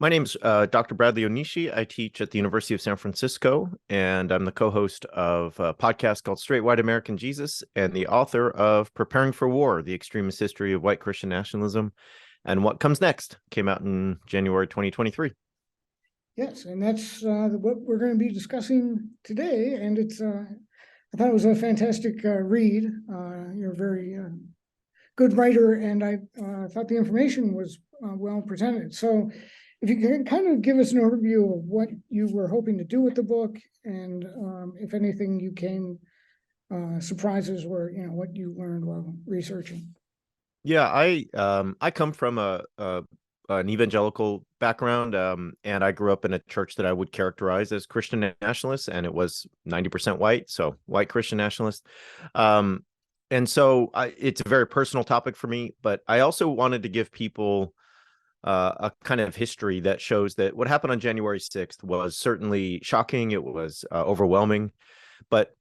My name's Dr. Bradley Onishi. I teach at the University of San Francisco, and I'm the co-host of a podcast called Straight White American Jesus and the author of Preparing for War, The Extremist History of White Christian Nationalism and What Comes Next. Came out in January 2023. Yes, and that's what we're going to be discussing today. And I thought it was a fantastic read. You're a very good writer, and I thought the information was well presented. So if you can kind of give us an overview of what you were hoping to do with the book, and if anything you came surprises were, what you learned while researching. Yeah, I come from an evangelical background, and I grew up in a church that I would characterize as Christian nationalist, and it was 90% white, so white Christian nationalist. And so it's a very personal topic for me, but I also wanted to give people a kind of history that shows that what happened on January 6th was certainly shocking. It was overwhelming, but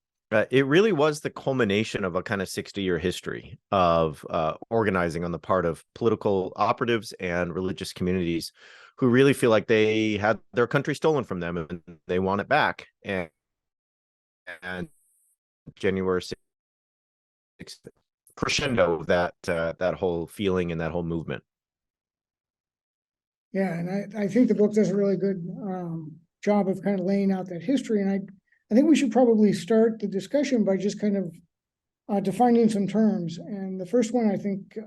it really was the culmination of a kind of 60-year history of organizing on the part of political operatives and religious communities who really feel like they had their country stolen from them and they want it back. And January 6th crescendo that whole feeling and that whole movement. Yeah, and I think the book does a really good job of kind of laying out that history. And I think we should probably start the discussion by just kind of defining some terms. And the first one, I think,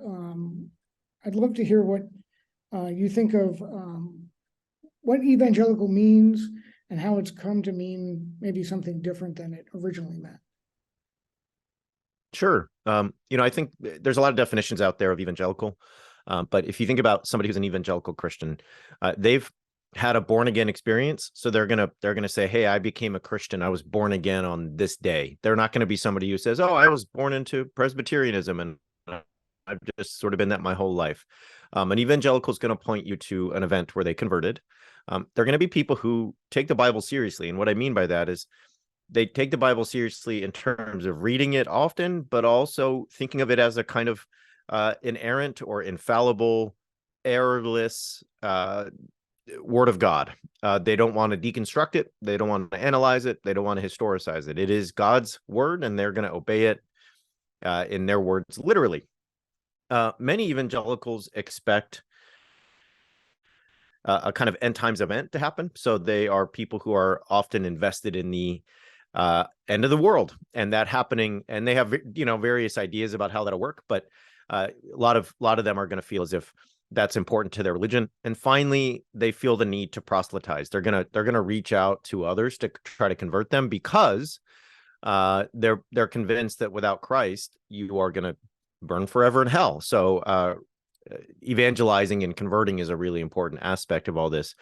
I'd love to hear what you think of what evangelical means and how it's come to mean maybe something different than it originally meant. Sure. I think there's a lot of definitions out there of evangelical. But if you think about somebody who's an evangelical Christian, they've had a born again experience. So they're gonna say, hey, I became a Christian. I was born again on this day. They're not going to be somebody who says, oh, I was born into Presbyterianism and I've just sort of been that my whole life. An evangelical is going to point you to an event where they converted. They're going to be people who take the Bible seriously. And what I mean by that is they take the Bible seriously in terms of reading it often, but also thinking of it as a kind of inerrant or infallible, errorless word of God. They don't want to deconstruct it. They don't want to analyze it. They don't want to historicize it. It is God's word, and they're going to obey it in their words, literally. Many evangelicals expect a kind of end times event to happen. So they are people who are often invested in the end of the world and that happening. And they have, various ideas about how that'll work. But a lot of them are going to feel as if that's important to their religion. And finally, they feel the need to proselytize. They're gonna reach out to others to try to convert them because they're convinced that without Christ, you are going to burn forever in hell. So evangelizing and converting is a really important aspect of all this.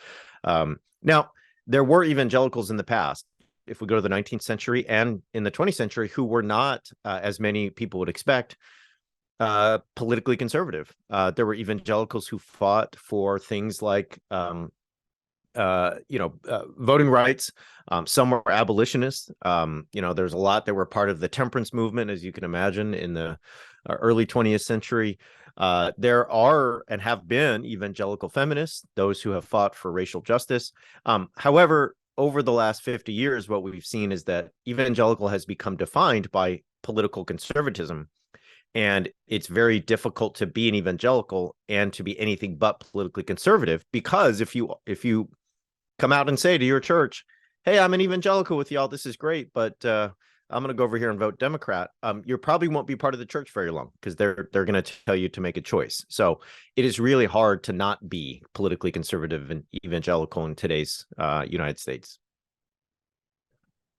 Now, there were evangelicals in the past, if we go to the 19th century and in the 20th century, who were not, as many people would expect, politically conservative. There were evangelicals who fought for things like, voting rights. Some were abolitionists. There's a lot that were part of the temperance movement, as you can imagine, in the early 20th century. There are and have been evangelical feminists, those who have fought for racial justice. However, over the last 50 years, what we've seen is that evangelical has become defined by political conservatism. And it's very difficult to be an evangelical and to be anything but politically conservative, because if you come out and say to your church, hey, I'm an evangelical with y'all, this is great, but I'm going to go over here and vote Democrat, you probably won't be part of the church very long because they're going to tell you to make a choice. So it is really hard to not be politically conservative and evangelical in today's United States.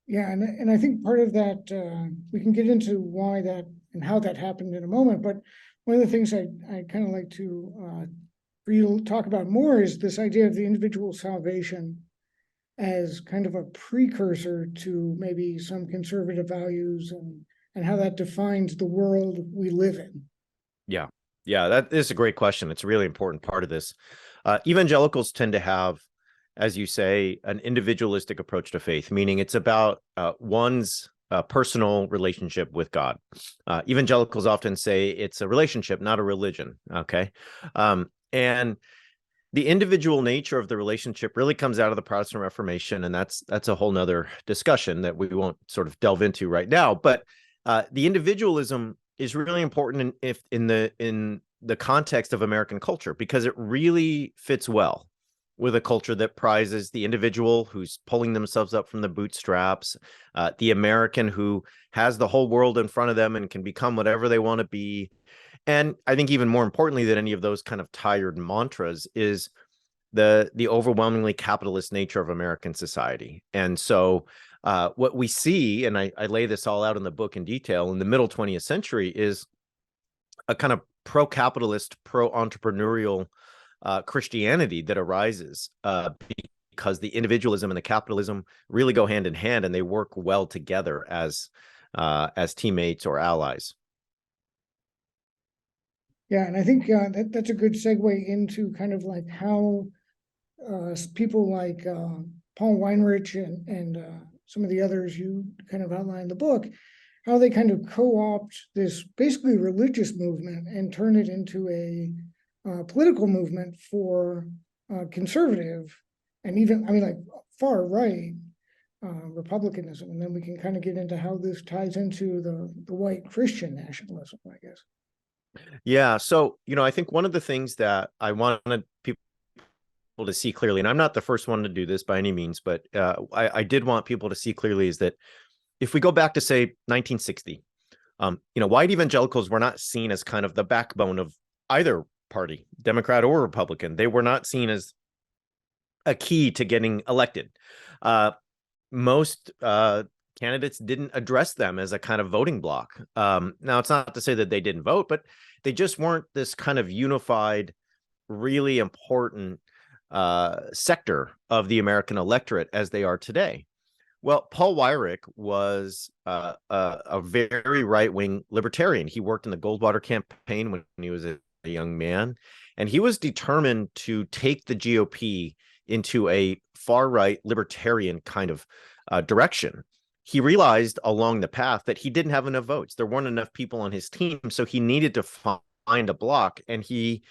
Yeah, and I think part of that, we can get into why that and how that happened in a moment. But one of the things I kind of like to for you to talk about more is this idea of the individual salvation as kind of a precursor to maybe some conservative values and how that defines the world we live in. Yeah, that is a great question. It's a really important part of this. Evangelicals tend to have, as you say, an individualistic approach to faith, meaning it's about one's personal relationship with God. Evangelicals often say it's a relationship, not a religion. Okay. And the individual nature of the relationship really comes out of the Protestant Reformation, and that's a whole nother discussion that we won't sort of delve into right now. But the individualism is really important in the context of American culture, because it really fits well with a culture that prizes the individual who's pulling themselves up from the bootstraps, the American who has the whole world in front of them and can become whatever they want to be. And I think even more importantly than any of those kind of tired mantras is the overwhelmingly capitalist nature of American society. And so what we see, and I lay this all out in the book in detail, in the middle 20th century is a kind of pro-capitalist, pro-entrepreneurial Christianity that arises because the individualism and the capitalism really go hand in hand, and they work well together as teammates or allies. Yeah, and I think that's a good segue into kind of like how people like Paul Weinrich and some of the others you kind of outline in the book, how they kind of co-opt this basically religious movement and turn it into a political movement for conservative and even, I mean, like far right republicanism. And then we can kind of get into how this ties into the white Christian nationalism, I guess. Yeah. So, I think one of the things that I wanted people to see clearly, and I'm not the first one to do this by any means, but I did want people to see clearly, is that if we go back to, say, 1960, white evangelicals were not seen as kind of the backbone of either party, Democrat or Republican. They were not seen as a key to getting elected. Most candidates didn't address them as a kind of voting bloc. Now, it's not to say that they didn't vote, but they just weren't this kind of unified, really important sector of the American electorate as they are today. Well, Paul Weyrich was a very right-wing libertarian. He worked in the Goldwater campaign when he was a young man, and he was determined to take the GOP into a far-right libertarian kind of direction. He realized along the path that he didn't have enough votes. There weren't enough people on his team, so he needed to find a block, and he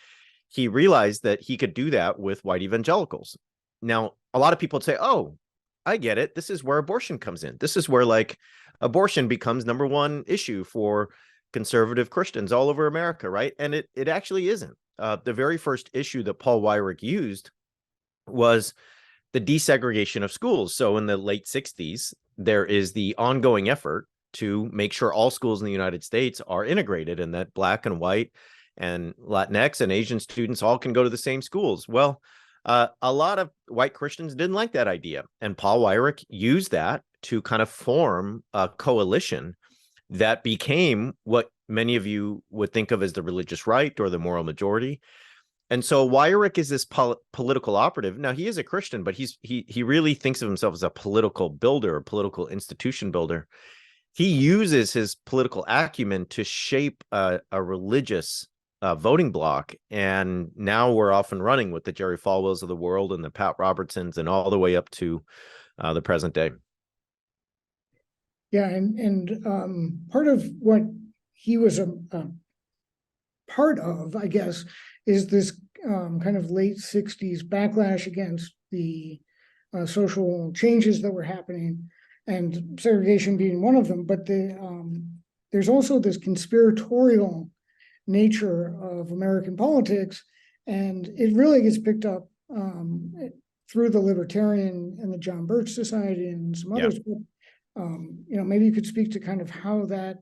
realized that he could do that with white evangelicals. Now, a lot of people would say, oh, I get it. This is where abortion comes in. This is where, like, abortion becomes number one issue for conservative Christians all over America, right? And it actually isn't. The very first issue that Paul Weyrich used was the desegregation of schools. So in the late 60s, there is the ongoing effort to make sure all schools in the United States are integrated, and that Black and white and Latinx and Asian students all can go to the same schools. Well, a lot of white Christians didn't like that idea, and Paul Weyrich used that to kind of form a coalition that became what many of you would think of as the religious right or the moral majority. And so Weyrich is this political operative. Now, he is a Christian, but he really thinks of himself as a political builder, a political institution builder. He uses his political acumen to shape a religious voting bloc, and now we're off and running with the Jerry Falwells of the world and the Pat Robertsons and all the way up to the present day. Yeah, and part of what he was a part of, I guess, is this kind of late 60s backlash against the social changes that were happening, and segregation being one of them. But there's also this conspiratorial nature of American politics, and it really gets picked up through the Libertarian and the John Birch Society and some others. But, maybe you could speak to kind of how that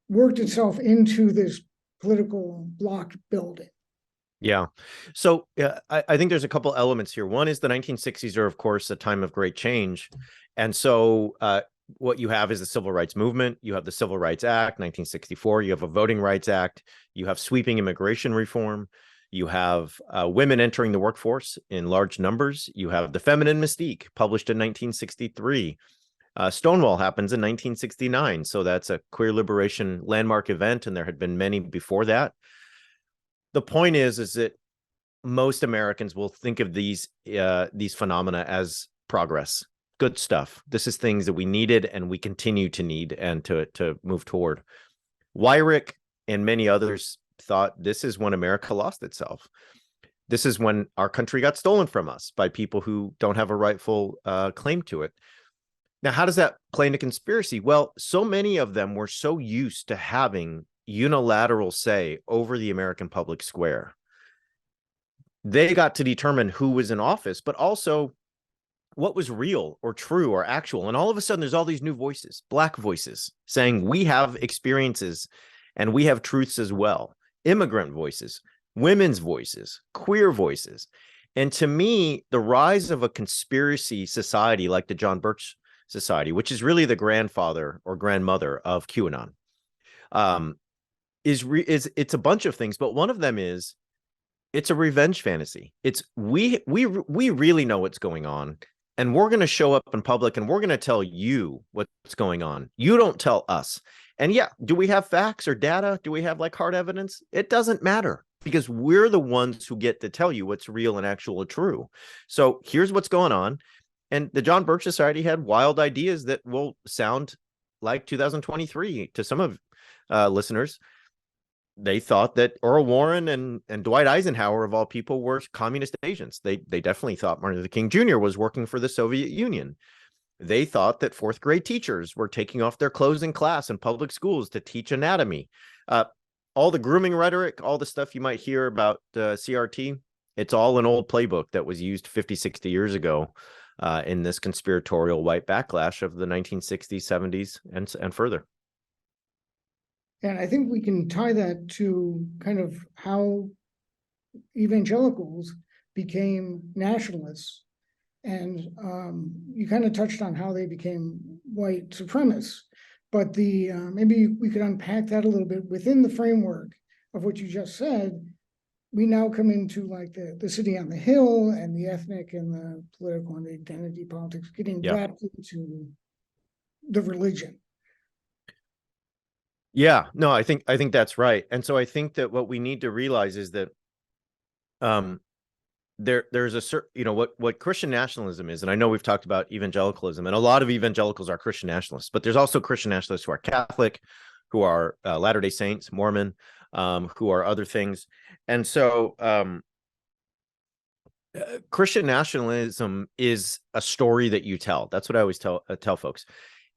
worked itself into this political bloc building. Yeah. So I think there's a couple elements here. One is the 1960s are, of course, a time of great change. And so what you have is the Civil Rights Movement. You have the Civil Rights Act, 1964. You have a Voting Rights Act. You have sweeping immigration reform. You have women entering the workforce in large numbers. You have The Feminine Mystique, published in 1963. Stonewall happens in 1969. So that's a queer liberation landmark event, and there had been many before that. The point is that most Americans will think of these phenomena as progress, good stuff. This is things that we needed and we continue to need and to move toward. Weyrich and many others thought this is when America lost itself. This is when our country got stolen from us by people who don't have a rightful claim to it. Now, how does that play into conspiracy? Well, so many of them were so used to having unilateral say over the American public square. They got to determine who was in office, but also what was real or true or actual. And all of a sudden, there's all these new voices, Black voices, saying we have experiences and we have truths as well. Immigrant voices, women's voices, queer voices. And to me, the rise of a conspiracy society like the John Birch Society, which is really the grandfather or grandmother of QAnon, it's a bunch of things, but one of them is it's a revenge fantasy. It's we really know what's going on, and we're going to show up in public and we're going to tell you what's going on. You don't tell us. And yeah, do we have facts or data? Do we have like hard evidence? It doesn't matter, because we're the ones who get to tell you what's real and actual true. So here's what's going on. And the John Birch Society had wild ideas that will sound like 2023 to some of listeners. They thought that Earl Warren and Dwight Eisenhower, of all people, were communist agents. They definitely thought Martin Luther King Jr. was working for the Soviet Union. They thought that fourth grade teachers were taking off their clothes in class in public schools to teach anatomy. All the grooming rhetoric, all the stuff you might hear about CRT, it's all an old playbook that was used 50, 60 years ago in this conspiratorial white backlash of the 1960s, 70s, and further. And I think we can tie that to kind of how evangelicals became nationalists. And you kind of touched on how they became white supremacists. But maybe we could unpack that a little bit within the framework of what you just said. We now come into like the city on the hill and the ethnic and the political and the identity politics getting wrapped into the religion. Yeah, no, I think that's right. And so I think that what we need to realize is that there's a certain, what Christian nationalism is, and I know we've talked about evangelicalism, and a lot of evangelicals are Christian nationalists, but there's also Christian nationalists who are Catholic, who are Latter-day Saints, Mormon, who are other things. And so Christian nationalism is a story that you tell. That's what I always tell folks.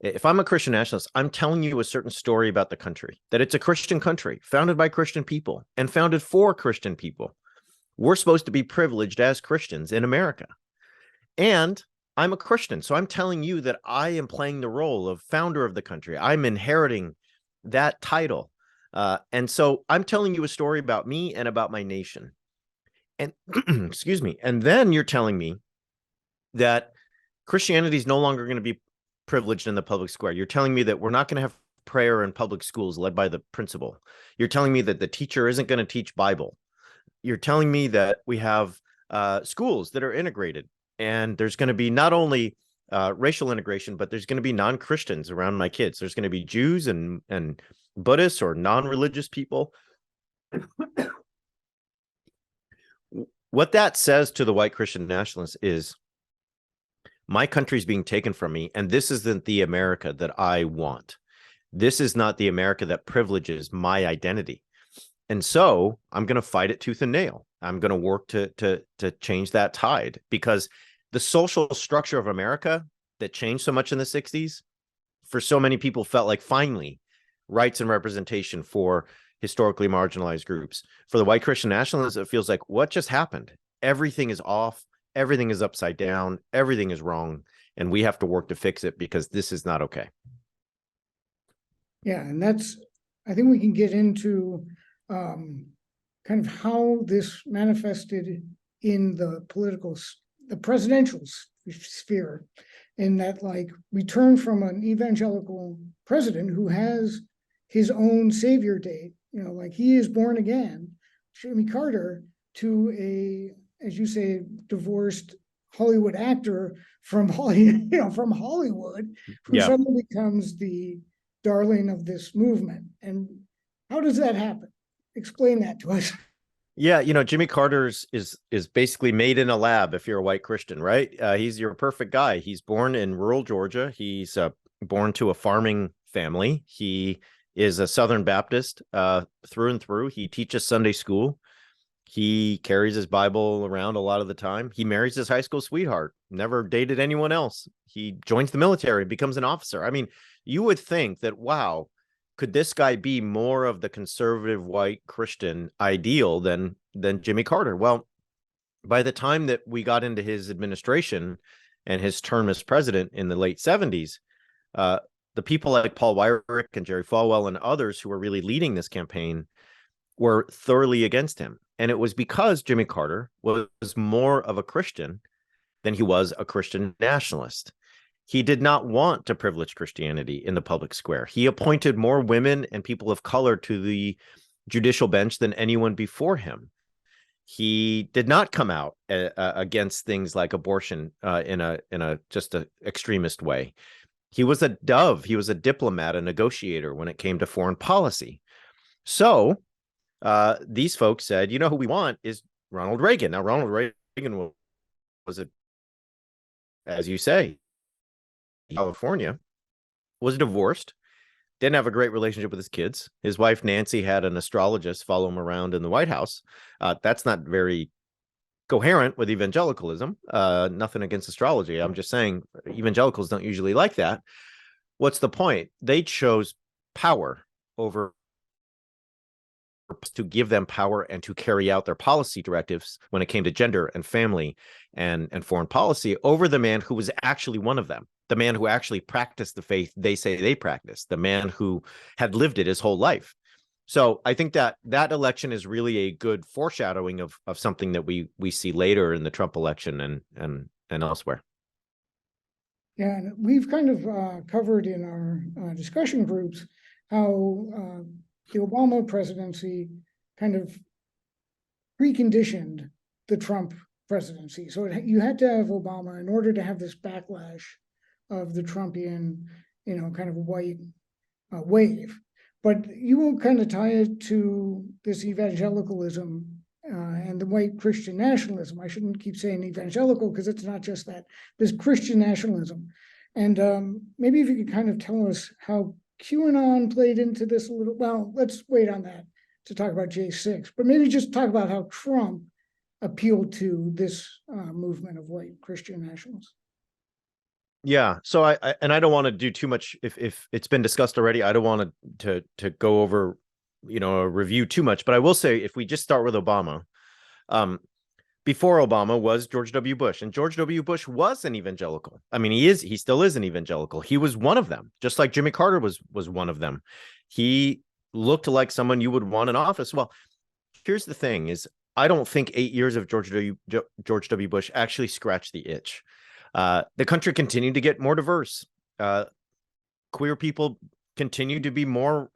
If I'm a Christian nationalist, I'm telling you a certain story about the country, that it's a Christian country founded by Christian people and founded for Christian people. We're supposed to be privileged as Christians in America. And I'm a Christian, so I'm telling you that I am playing the role of founder of the country. I'm inheriting that title. And so I'm telling you a story about me and about my nation. And excuse me. And then you're telling me that Christianity is no longer going to be privileged in the public square. You're telling me that we're not going to have prayer in public schools led by the principal. You're telling me that the teacher isn't going to teach Bible. You're telling me that we have schools that are integrated, and there's going to be not only racial integration, but there's going to be non-Christians around my kids. There's going to be Jews and Buddhists or non-religious people. What that says to the white Christian nationalists is, my country's being taken from me, and this isn't the America that I want. This is not the America that privileges my identity. And so I'm going to fight it tooth and nail. I'm going to work to change that tide, because the social structure of America that changed so much in the 60s, for so many people, felt like finally rights and representation for historically marginalized groups. For the white Christian nationalists, it feels like, what just happened? Everything is off. Everything is upside down. Everything is wrong. And we have to work to fix it, because this is not okay. Yeah. And I think we can get into kind of how this manifested in the presidential sphere, in that, like, we turn from an evangelical president who has his own savior date, like he is born again, Jimmy Carter, to a, as you say, divorced Hollywood actor from Hollywood, who suddenly becomes the darling of this movement. And how does that happen? Explain that to us. Yeah, Jimmy Carter's is basically made in a lab if you're a white Christian, right? He's your perfect guy. He's born in rural Georgia. He's born to a farming family. He is a Southern Baptist through and through. He teaches Sunday school. He carries his Bible around a lot of the time. He marries his high school sweetheart, never dated anyone else. He joins the military, becomes an officer. I mean, you would think that, wow, could this guy be more of the conservative white Christian ideal than Jimmy Carter? Well, by the time that we got into his administration and his term as president in the late 70s, the people like Paul Weyrich and Jerry Falwell and others who were really leading this campaign were thoroughly against him. And it was because Jimmy Carter was more of a Christian than he was a Christian nationalist. He did not want to privilege Christianity in the public square. He appointed more women and people of color to the judicial bench than anyone before him. He did not come out against things like abortion in a just a extremist way. He was a dove. He was a diplomat, a negotiator when it came to foreign policy. So these folks said, you know, who we want is Ronald Reagan. Now, Ronald Reagan was a, as you say, California, was divorced, didn't have a great relationship with his kids. His wife, Nancy, had an astrologist follow him around in the White House. That's not very coherent with evangelicalism. Nothing against astrology. I'm just saying evangelicals don't usually like that. What's the point? They chose power over to give them power and to carry out their policy directives when it came to gender and family and foreign policy over the man who was actually one of them, the man who actually practiced the faith they say they practiced, the man who had lived it his whole life. So I think that election is really a good foreshadowing of something that we see later in the Trump election and elsewhere. Yeah, and we've kind of covered in our discussion groups how the Obama presidency kind of preconditioned the Trump presidency. So you had to have Obama in order to have this backlash of the Trumpian, kind of white wave. But you will kind of tie it to this evangelicalism and the white Christian nationalism. I shouldn't keep saying evangelical because it's not just that, this Christian nationalism. And maybe if you could kind of tell us how QAnon played into this a little. Well, let's wait on that to talk about J6, but maybe just talk about how Trump appealed to this movement of white Christian nationalists. Yeah, so I don't want to do too much if it's been discussed already. I don't want to go over, a review too much, but I will say if we just start with Obama, before Obama was George W. Bush, and George W. Bush was an evangelical. I mean, he still is an evangelical. He was one of them, just like Jimmy Carter was one of them. He looked like someone you would want in office. Well, here's the thing is, I don't think 8 years of George W. Bush actually scratched the itch. The country continued to get more diverse. Queer people continued to be more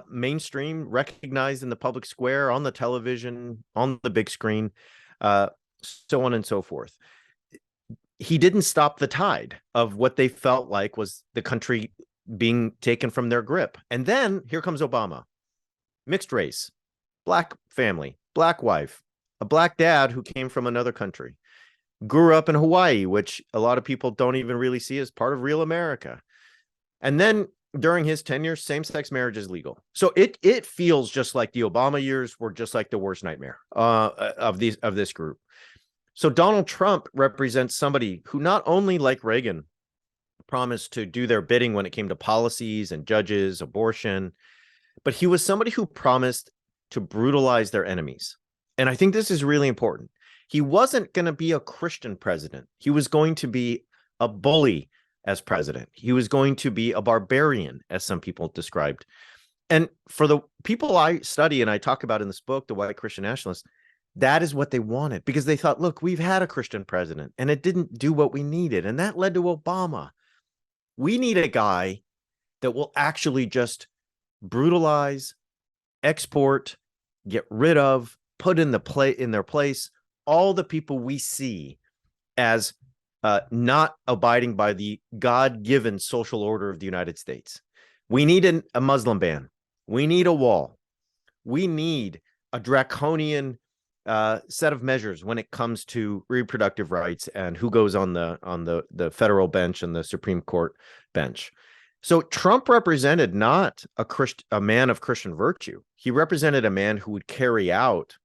mainstream, recognized in the public square, on the television, on the big screen, so on and so forth. He didn't stop the tide of what they felt like was the country being taken from their grip. And then here comes Obama, mixed race, black family, black wife, a black dad who came from another country, grew up in Hawaii, which a lot of people don't even really see as part of real America. And then during his tenure, same-sex marriage is legal. So it feels just like the Obama years were just like the worst nightmare of this group. So Donald Trump represents somebody who not only, like Reagan, promised to do their bidding when it came to policies and judges, abortion, but he was somebody who promised to brutalize their enemies. And I think this is really important. He wasn't going to be a Christian president. He was going to be a bully as president. He was going to be a barbarian, as some people described. And for the people I study and I talk about in this book, the white Christian nationalists, that is what they wanted, because they thought, look, we've had a Christian president and it didn't do what we needed. And that led to Obama. We need a guy that will actually just brutalize, export, get rid of, put in their place all the people we see as not abiding by the God-given social order of the United States. We need a Muslim ban. We need a wall. We need a draconian set of measures when it comes to reproductive rights and who goes on the federal bench and the Supreme Court bench. So Trump represented not a man of Christian virtue. He represented a man who would carry out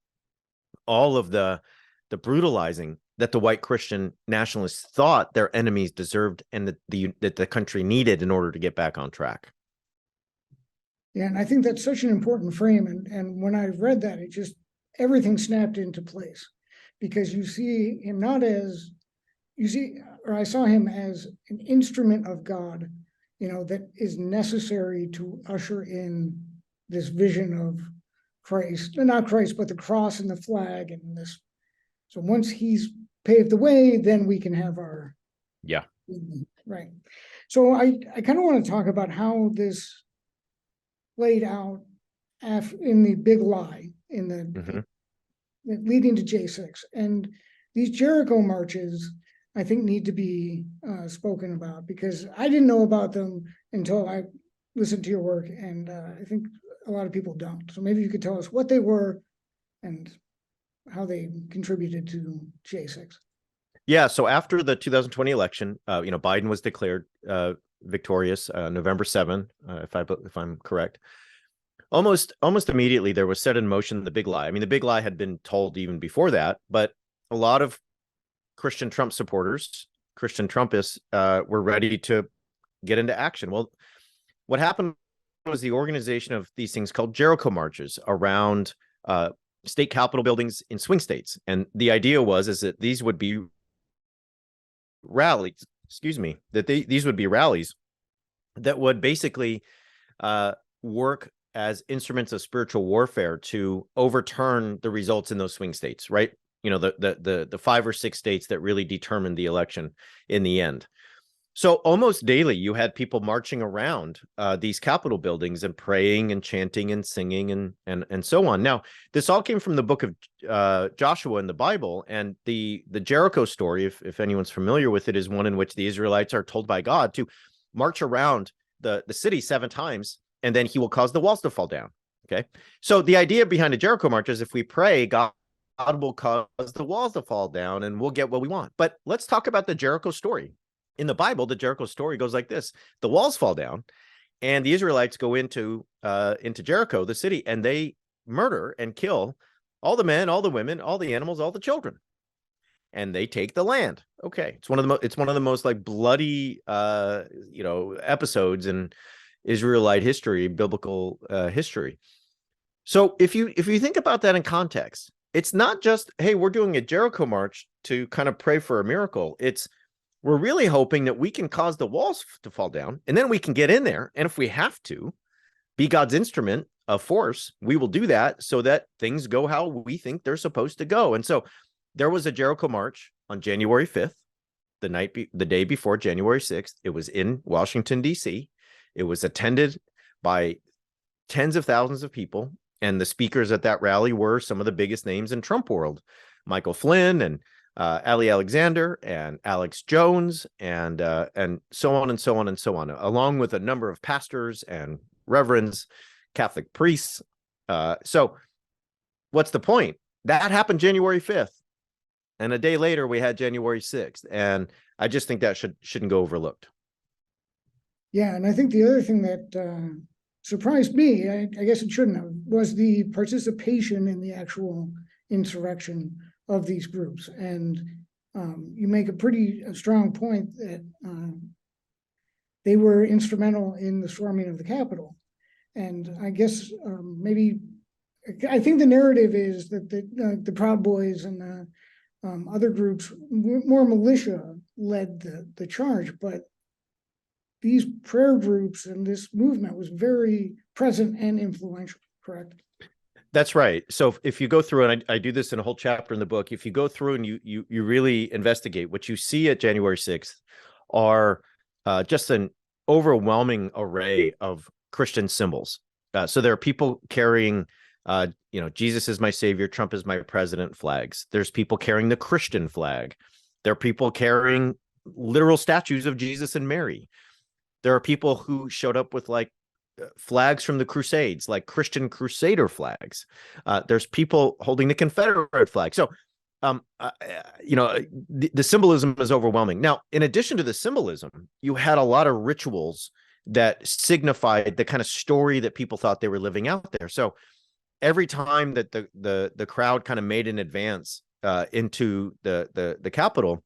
all of the brutalizing that the white Christian nationalists thought their enemies deserved and that the country needed in order to get back on track. Yeah, and I think that's such an important frame. And when I read that, it just, everything snapped into place, because you see him not as, I saw him as an instrument of God, that is necessary to usher in this vision of Christ, not Christ, but the cross and the flag and this. So once he's paved the way, then we can have our. Yeah. Right. So I kind of want to talk about how this played out in the big lie in the leading to J6, and these Jericho marches, I think, need to be spoken about, because I didn't know about them until I listened to your work, and I think a lot of people don't. So maybe you could tell us what they were and how they contributed to J6. Yeah. So after the 2020 election, Biden was declared victorious November 7, if I'm correct. Almost immediately, there was set in motion the big lie. I mean, the big lie had been told even before that, but a lot of Christian Trump supporters, Christian Trumpists, were ready to get into action. Well, what happened was the organization of these things called Jericho marches around state capitol buildings in swing states. And the idea is that these would be rallies, these would be rallies that would basically work as instruments of spiritual warfare to overturn the results in those swing states, right? The 5 or 6 states that really determined the election in the end. So almost daily, you had people marching around these Capitol buildings and praying and chanting and singing and so on. Now, this all came from the book of Joshua in the Bible, and the Jericho story, if anyone's familiar with it, is one in which the Israelites are told by God to march around the city 7 times, and then he will cause the walls to fall down. Okay, so the idea behind a Jericho march is if we pray, God will cause the walls to fall down, and we'll get what we want. But let's talk about the Jericho story. In the Bible, the Jericho story goes like this: the walls fall down, and the Israelites go into Jericho, the city, and they murder and kill all the men, all the women, all the animals, all the children, and they take the land. Okay, it's one of the most like bloody episodes in Israelite history, biblical history. So if you think about that in context, it's not just, hey, we're doing a Jericho march to kind of pray for a miracle. We're really hoping that we can cause the walls to fall down, and then we can get in there. And if we have to be God's instrument of force, we will do that so that things go how we think they're supposed to go. And so there was a Jericho march on January 5th, the day before January 6th. It was in Washington, D.C. It was attended by tens of thousands of people. And the speakers at that rally were some of the biggest names in Trump world: Michael Flynn and Ali Alexander and Alex Jones and so on and so on and so on, along with a number of pastors and reverends, Catholic priests. So what's the point? That happened January 5th. And a day later, we had January 6th. And I just think that shouldn't go overlooked. Yeah, and I think the other thing that surprised me, I guess it shouldn't have, was the participation in the actual insurrection of these groups. And you make a pretty strong point that they were instrumental in the storming of the Capitol. And I guess I think the narrative is that the Proud Boys and the other groups, more militia, led the charge, but these prayer groups and this movement was very present and influential, correct? That's right. So if you go through, and I do this in a whole chapter in the book, if you go through and you really investigate, what you see at January 6th are just an overwhelming array of Christian symbols. So there are people carrying, Jesus is my savior, Trump is my president flags. There's people carrying the Christian flag. There are people carrying literal statues of Jesus and Mary. There are people who showed up with flags from the Crusades, like Christian Crusader flags. There's people holding the Confederate flag. So, the symbolism is overwhelming. Now, in addition to the symbolism, you had a lot of rituals that signified the kind of story that people thought they were living out there. So every time that the crowd kind of made an advance into the Capitol,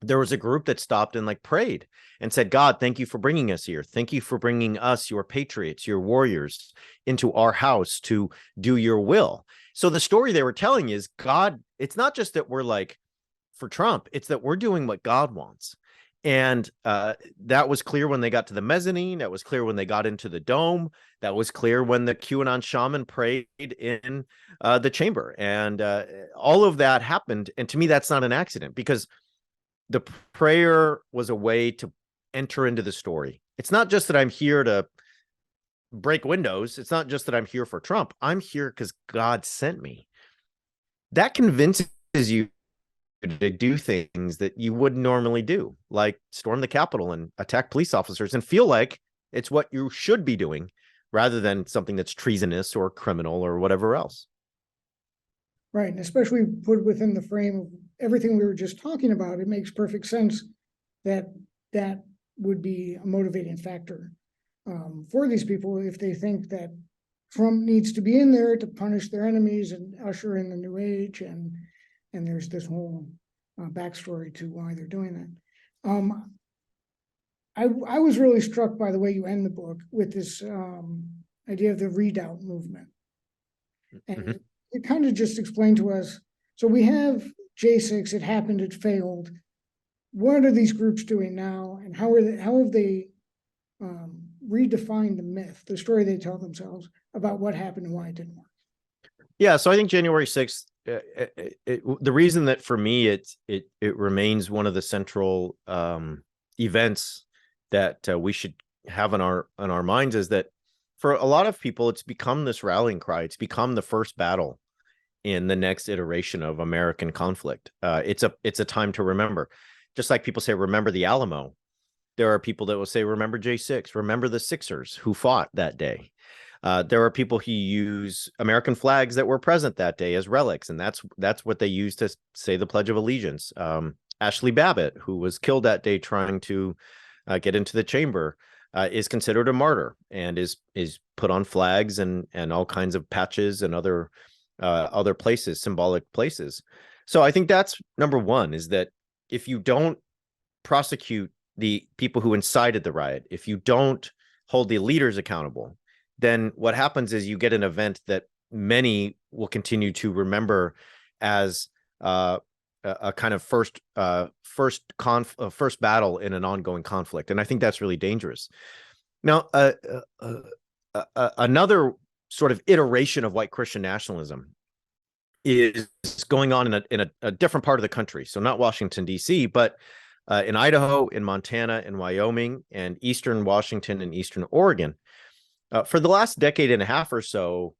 there was a group that stopped and like prayed and said, God, thank you for bringing us here. Thank you for bringing us, your patriots, your warriors, into our house to do your will. So the story they were telling is God, it's not just that we're like for Trump, it's that we're doing what God wants. And that was clear when they got to the mezzanine. That was clear when they got into the dome. That was clear when the QAnon shaman prayed in the chamber. And all of that happened. And to me, that's not an accident, because the prayer was a way to enter into the story. It's not just that I'm here to break windows. It's not just that I'm here for Trump. I'm here because God sent me. That convinces you to do things that you wouldn't normally do, like storm the Capitol and attack police officers and feel like it's what you should be doing rather than something that's treasonous or criminal or whatever else. Right, and especially put within the frame of everything we were just talking about, it makes perfect sense that that would be a motivating factor for these people if they think that Trump needs to be in there to punish their enemies and usher in the new age, and there's this whole backstory to why they're doing that. I was really struck by the way you end the book with this idea of the redoubt movement, and it kind of just explained to us. So we have J6. It happened. It failed. What are these groups doing now, and how have they redefined the myth, the story they tell themselves about what happened and why it didn't work? Yeah, so I think January 6th, the reason that for me it remains one of the central events that we should have on our minds is that for a lot of people, it's become this rallying cry. It's become the first battle in the next iteration of American conflict. It's a time to remember. Just like people say, remember the Alamo. There are people that will say, remember J6, remember the Sixers who fought that day. There are people who use American flags that were present that day as relics, and that's what they use to say the Pledge of Allegiance. Ashley Babbitt, who was killed that day trying to get into the chamber, is considered a martyr and is put on flags and all kinds of patches and other places, symbolic places. So I think that's number one, is that if you don't prosecute the people who incited the riot, if you don't hold the leaders accountable, then what happens is you get an event that many will continue to remember as a kind of first battle in an ongoing conflict. And I think that's really dangerous. Now, another sort of iteration of white Christian nationalism is going on in a different part of the country. So not Washington, D.C., but in Idaho, in Montana, in Wyoming, and Eastern Washington and Eastern Oregon. For the last decade and a half or so,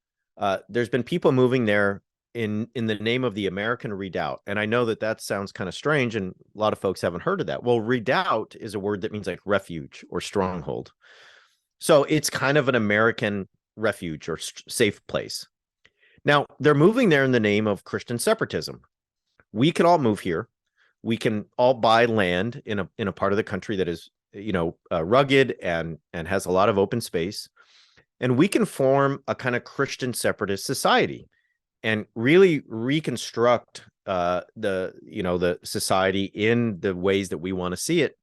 there's been people moving there in the name of the American redoubt. And I know that sounds kind of strange, and a lot of folks haven't heard of that. Well, redoubt is a word that means like refuge or stronghold. So it's kind of an American refuge or safe place. Now, they're moving there in the name of Christian separatism. We can all move here. We can all buy land in a part of the country that is, rugged and has a lot of open space. And we can form a kind of Christian separatist society and really reconstruct the society in the ways that we want to see it.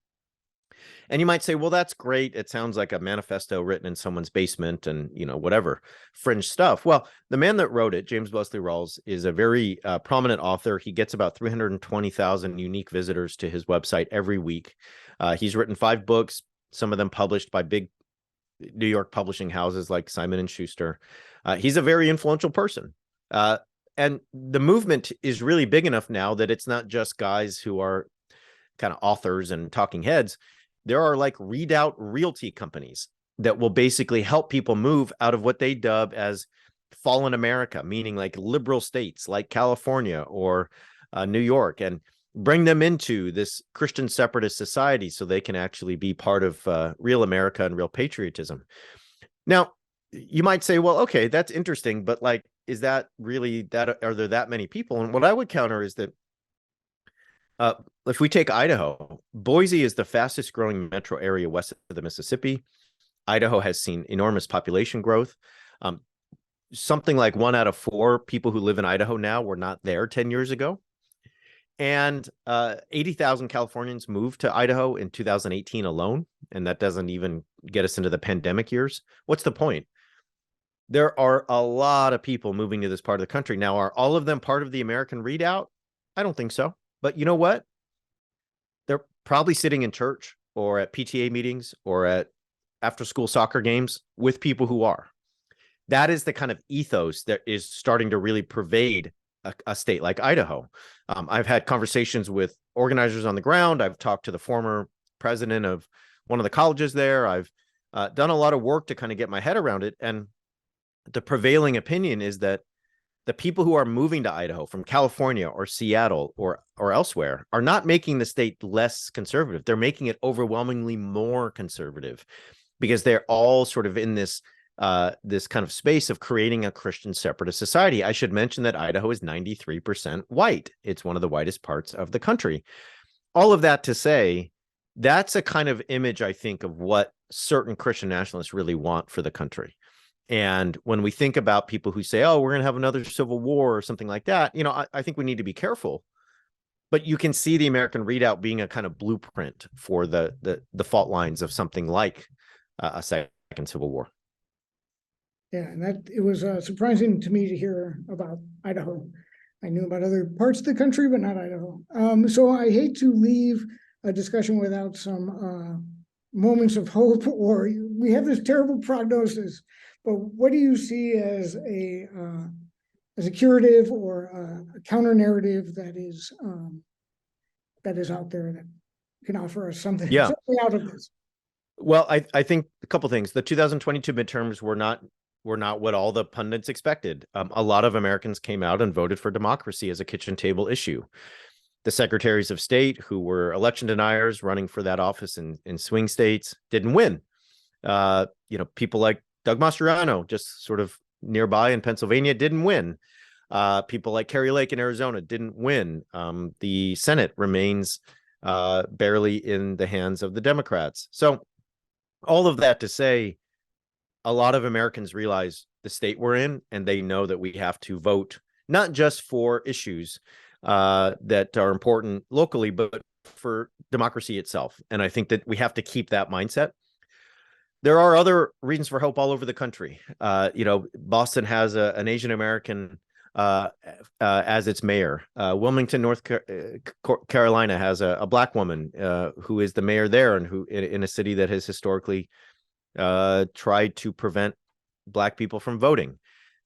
And you might say, well, that's great. It sounds like a manifesto written in someone's basement and, whatever fringe stuff. Well, the man that wrote it, James Wesley Rawls, is a very prominent author. He gets about 320,000 unique visitors to his website every week. He's written 5 books, some of them published by big New York publishing houses like Simon & Schuster. He's a very influential person. And the movement is really big enough now that it's not just guys who are kind of authors and talking heads. There are like redoubt realty companies that will basically help people move out of what they dub as fallen America, meaning like liberal states like California or New York, and bring them into this Christian separatist society so they can actually be part of real America and real patriotism. Now, you might say, well, okay, that's interesting, but like, is that really that? Are there that many people? And what I would counter is that if we take Idaho, Boise is the fastest growing metro area west of the Mississippi. Idaho has seen enormous population growth. something like 1 out of 4 people who live in Idaho now were not there 10 years ago. And 80,000 Californians moved to Idaho in 2018 alone. And that doesn't even get us into the pandemic years. What's the point? There are a lot of people moving to this part of the country. Now, are all of them part of the American redoubt? I don't think so. But you know what? They're probably sitting in church or at PTA meetings or at after-school soccer games with people who are. That is the kind of ethos that is starting to really pervade a state like Idaho. I've had conversations with organizers on the ground. I've talked to the former president of one of the colleges there. I've done a lot of work to kind of get my head around it. And the prevailing opinion is that the people who are moving to Idaho from California or Seattle or elsewhere are not making the state less conservative. They're making it overwhelmingly more conservative because they're all sort of in this this kind of space of creating a Christian separatist society. I should mention that Idaho is 93% white. It's one of the whitest parts of the country. All of that to say, that's a kind of image, I think, of what certain Christian nationalists really want for the country. And when we think about people who say, oh, we're going to have another civil war or something like that, you know, I think we need to be careful. But you can see the American redoubt being a kind of blueprint for the fault lines of something like a second civil war. Yeah, and that it was surprising to me to hear about Idaho. I knew about other parts of the country, but not Idaho. So I hate to leave a discussion without some moments of hope, or we have this terrible prognosis, but what do you see as a curative or a counter narrative that is out there that can offer us something, something out of this? Well, I think a couple things. The 2022 midterms were not what all the pundits expected. A lot of Americans came out and voted for democracy as a kitchen table issue. The secretaries of state who were election deniers running for that office in swing states didn't win. You know, people like Doug Mastriano, just sort of nearby in Pennsylvania, didn't win. People like Kerry Lake in Arizona didn't win. The Senate remains barely in the hands of the Democrats. So all of that to say, a lot of Americans realize the state we're in, and they know that we have to vote not just for issues that are important locally, but for democracy itself. And I think that we have to keep that mindset. There are other reasons for hope all over the country. You know, Boston has an Asian American as its mayor. Wilmington, North Carolina has a Black woman who is the mayor there, and who in a city that has historically tried to prevent Black people from voting.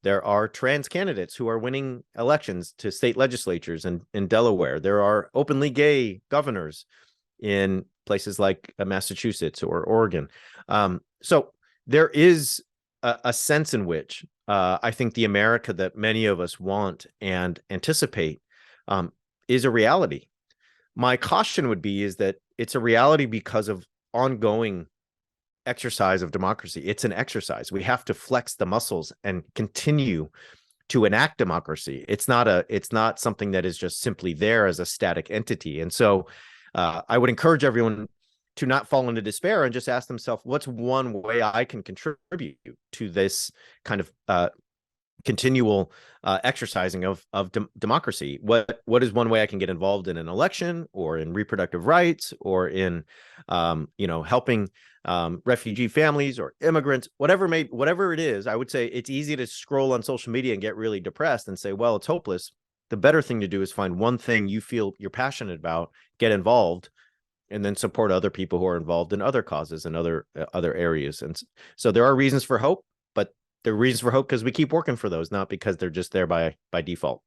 There are trans candidates who are winning elections to state legislatures in Delaware. There are openly gay governors in places like Massachusetts or Oregon. So there is a sense in which I think the America that many of us want and anticipate is a reality. My caution would be is that it's a reality because of ongoing exercise of democracy. It's an exercise. We have to flex the muscles and continue to enact democracy. It's not something that is just simply there as a static entity. And so I would encourage everyone to not fall into despair and just ask themselves, what's one way I can contribute to this kind of continual exercising of democracy? What is one way I can get involved in an election or in reproductive rights or in helping refugee families or immigrants, whatever it is? I would say it's easy to scroll on social media and get really depressed and say, well, it's hopeless. The better thing to do is find one thing you feel you're passionate about, get involved, and then support other people who are involved in other causes and other areas. And so there are reasons for hope, but there are reasons for hope because we keep working for those, not because they're just there by default.